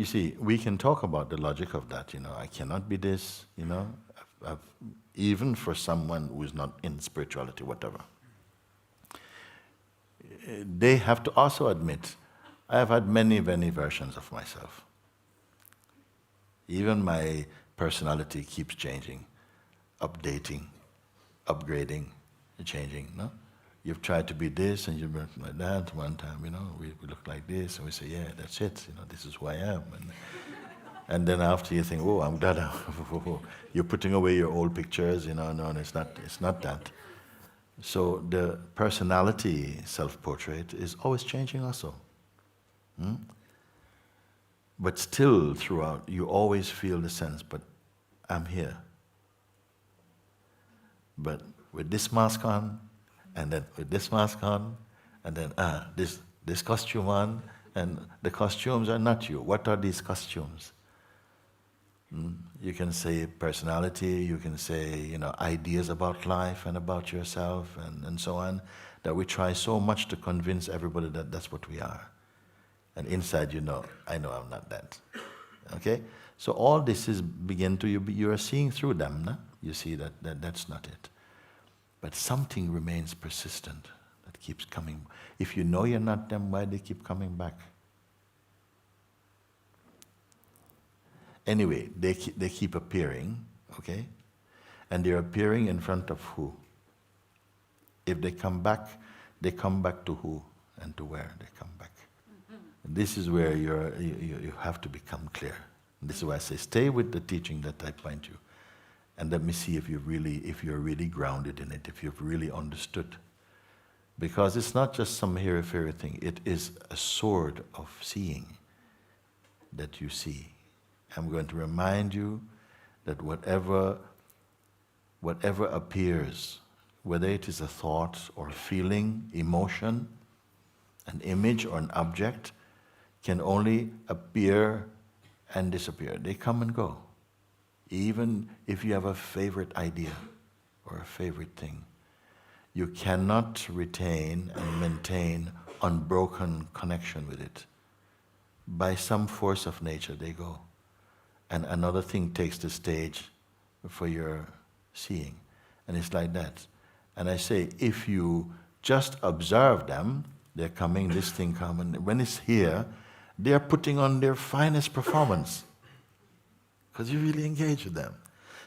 you see, we can talk about the logic of that, I cannot be this, even for someone who is not in spirituality, whatever. They have to also admit, I have had many, many versions of myself. Even my personality keeps changing, updating, upgrading, changing, no? You've tried to be this and you've been like that. One time, we look like this and we say, yeah, that's it, this is who I am. And then after you think, oh, I'm glad you're putting away your old pictures, no, it's not that. So the personality self-portrait is always changing also. But still throughout, you always feel the sense, but I'm here. But with this mask on, and then with this mask on, and then this costume on, and the costumes are not you. What are these costumes? You can say personality, you can say ideas about life and about yourself and so on, that we try so much to convince everybody that that's what we are. And inside I know I'm not that. Okay? So all this is you are seeing through them, no? You see that that's not it. But something remains persistent, that keeps coming. If you know you're not them, why they keep coming back? Anyway, they keep appearing, okay? And they're appearing in front of who? If they come back to who and to where they come back. And this is where you have to become clear. And this is why I say, stay with the teaching that I point you. And let me see if you're really grounded in it, if you've really understood. Because it's not just some hairy-fairy thing. It is a sword of seeing that you see. I'm going to remind you that whatever appears, whether it is a thought or a feeling, emotion, an image or an object, can only appear and disappear. They come and go. Even if you have a favorite idea or a favorite thing, you cannot retain and maintain unbroken connection with it. By some force of nature, they go. And another thing takes the stage for your seeing. And it's like that. And I say, if you just observe them, they're coming, this thing comes, and when it's here, they're putting on their finest performance. Because you really engage with them.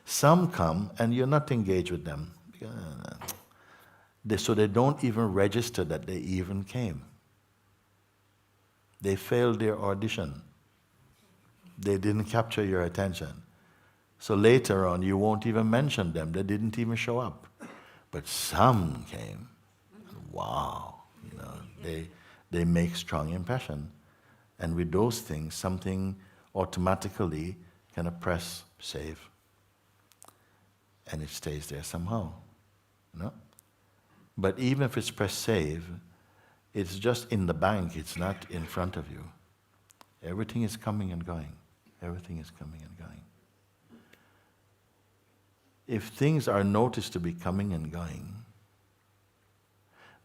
Some come and you're not engaged with them. So they don't even register that they even came. They failed their audition. They didn't capture your attention. So later on, you won't even mention them. They didn't even show up. But some came. Wow. They make strong impression. And with those things, something automatically kind of press save. And it stays there somehow. But even if it's press save, it's just in the bank, it's not in front of you. Everything is coming and going. Everything is coming and going. If things are noticed to be coming and going,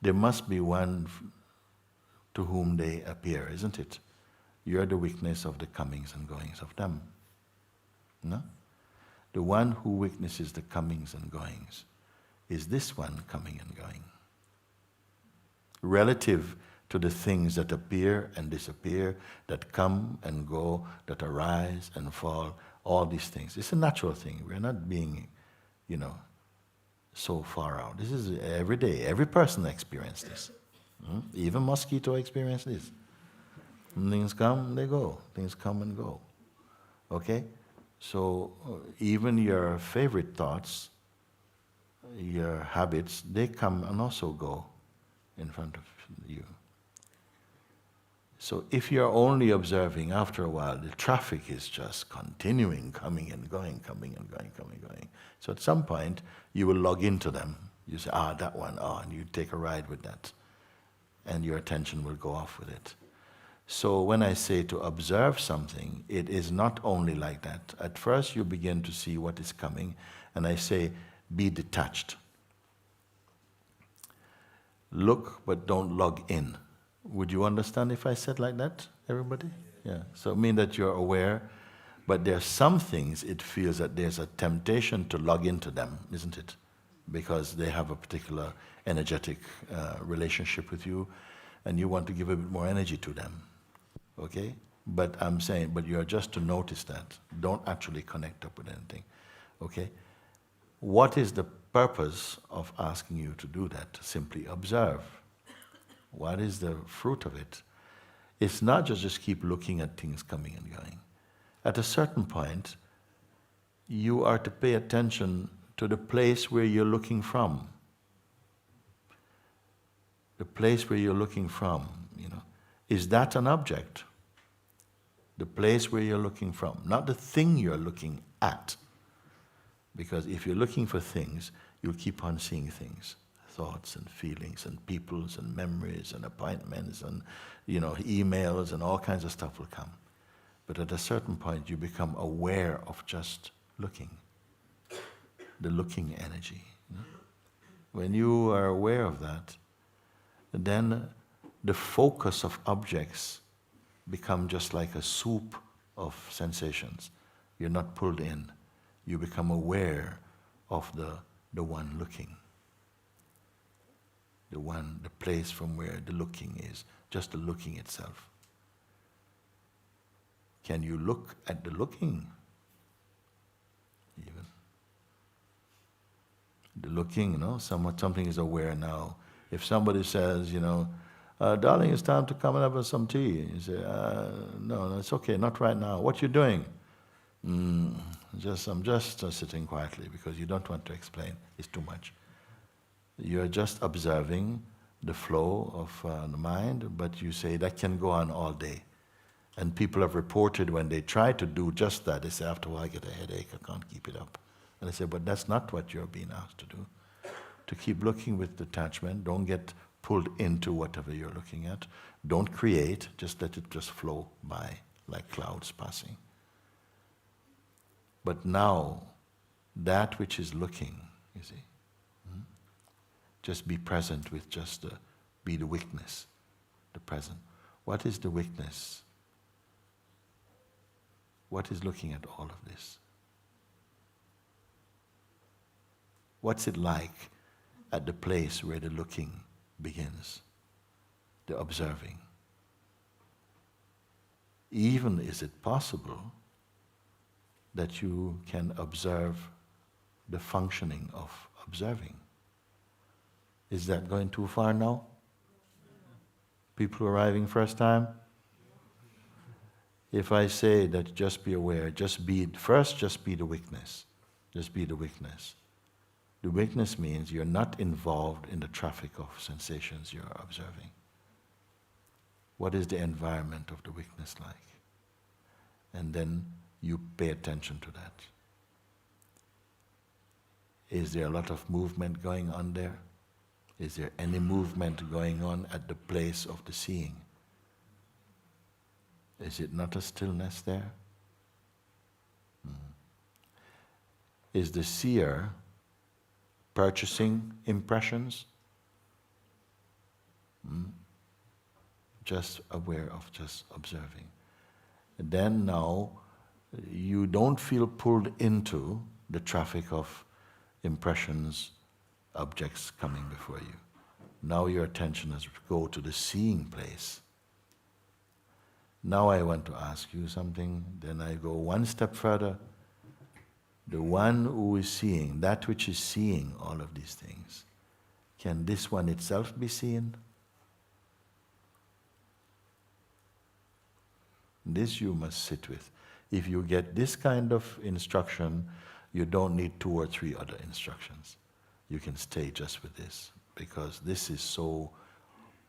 there must be one to whom they appear, isn't it? You're the witness of the comings and goings of them. No? The one who witnesses the comings and goings is this one coming and going. Relative to the things that appear and disappear, that come and go, that arise and fall, all these things. It's a natural thing. We're not being, so far out. This is every day. Every person experiences this. Even mosquito experience this. Things come, they go. Things come and go. Okay? So even your favorite thoughts, your habits, they come and also go in front of you. So if you're only observing, after a while, the traffic is just continuing, coming and going, coming and going, coming and going. So at some point, you will log into them. You say, that one, and you take a ride with that. And your attention will go off with it. So when I say to observe something, it is not only like that. At first, you begin to see what is coming, and I say, be detached. Look, but don't log in. Would you understand if I said like that, everybody? Yeah. So it means that you're aware, but there are some things it feels that there's a temptation to log into them, isn't it? Because they have a particular energetic relationship with you, and you want to give a bit more energy to them. Okay? But I'm saying, but you are just to notice that. Don't actually connect up with anything. Okay? What is the purpose of asking you to do that? Simply observe. What is the fruit of it? It's not just keep looking at things coming and going. At a certain point, you are to pay attention to the place where you're looking from. The place where you're looking from, is that an object? The place where you're looking from, not the thing you're looking at. Because if you're looking for things, you'll keep on seeing things. Thoughts and feelings and peoples and memories and appointments and emails and all kinds of stuff will come. But at a certain point you become aware of just looking. The looking energy. When you are aware of that, then the focus of objects become just like a soup of sensations. You're not pulled in. You become aware of the one looking. The place from where the looking is, just the looking itself. Can you look at the looking? Even. The looking, something is aware now. If somebody says, darling, it's time to come and have some tea. You say, no, it's okay, not right now. What you doing? I'm just sitting quietly because you don't want to explain. It's too much. You're just observing the flow of the mind, but you say that can go on all day. And people have reported when they try to do just that, they say, after a while I get a headache, I can't keep it up. And I say, but that's not what you're being asked to do. To keep looking with detachment, don't get pulled into whatever you're looking at. Don't create, just let it just flow by like clouds passing. But now, that which is looking, you see, just be present with be the witness, the present. What is the witness? What is looking at all of this? What's it like at the place where the looking begins, the observing? Even is it possible that you can observe the functioning of observing? Is that going too far now? People arriving first time? If I say that just be aware, just be the witness. Just be the witness. The witness means you're not involved in the traffic of sensations you're observing. What is the environment of the witness like? And then you pay attention to that. Is there a lot of movement going on there? Is there any movement going on at the place of the seeing? Is it not a stillness there? Is the seer purchasing impressions? Just aware of just observing. And then now, you don't feel pulled into the traffic of impressions, objects coming before you. Now your attention has to go to the seeing place. Now I want to ask you something, then I go one step further. The one who is seeing, that which is seeing all of these things, can this one itself be seen? This you must sit with. If you get this kind of instruction, you don't need 2 or 3 other instructions. You can stay just with this, because this is so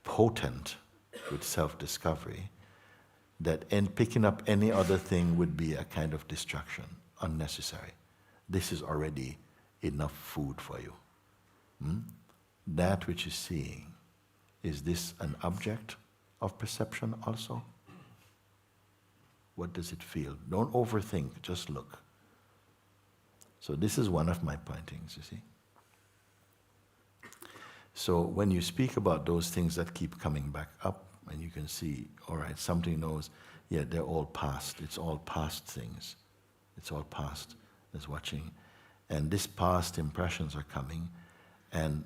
potent with self-discovery that picking up any other thing would be a kind of distraction, unnecessary. This is already enough food for you. That which is seeing, is this an object of perception also? What does it feel? Don't overthink, just look. So this is one of my pointings, you see. So when you speak about those things that keep coming back up, and you can see, all right, something knows, Yeah, they're all past. It's all past things. It's all past. There's watching. And these past impressions are coming. And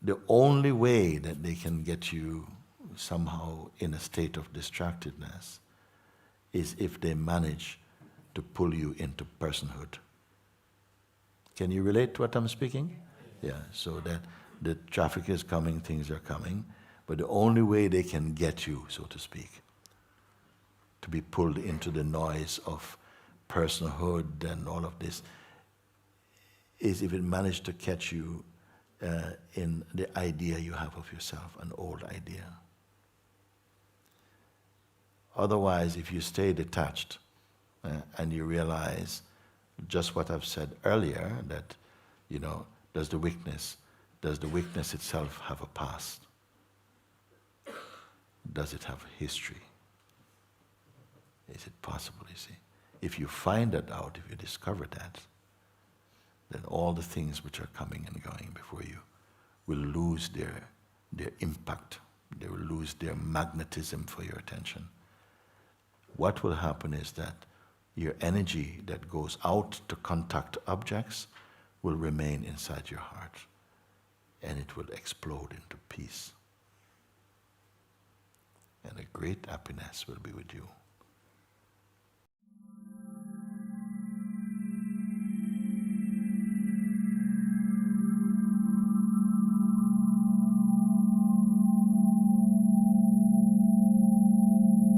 the only way that they can get you somehow in a state of distractedness is if they manage to pull you into personhood. Can you relate to what I'm speaking? Yeah, so that the traffic is coming, things are coming, but the only way they can get you, so to speak, to be pulled into the noise of personhood and all of this, is if it managed to catch you in the idea you have of yourself, an old idea. Otherwise, if you stay detached and you realize just what I've said earlier, that, does the weakness itself have a past? Does it have history? Is it possible, you see? If you find that out, if you discover that, then all the things which are coming and going before you will lose their impact. They will lose their magnetism for your attention. What will happen is that your energy that goes out to contact objects will remain inside your heart, and it will explode into peace. And a great happiness will be with you.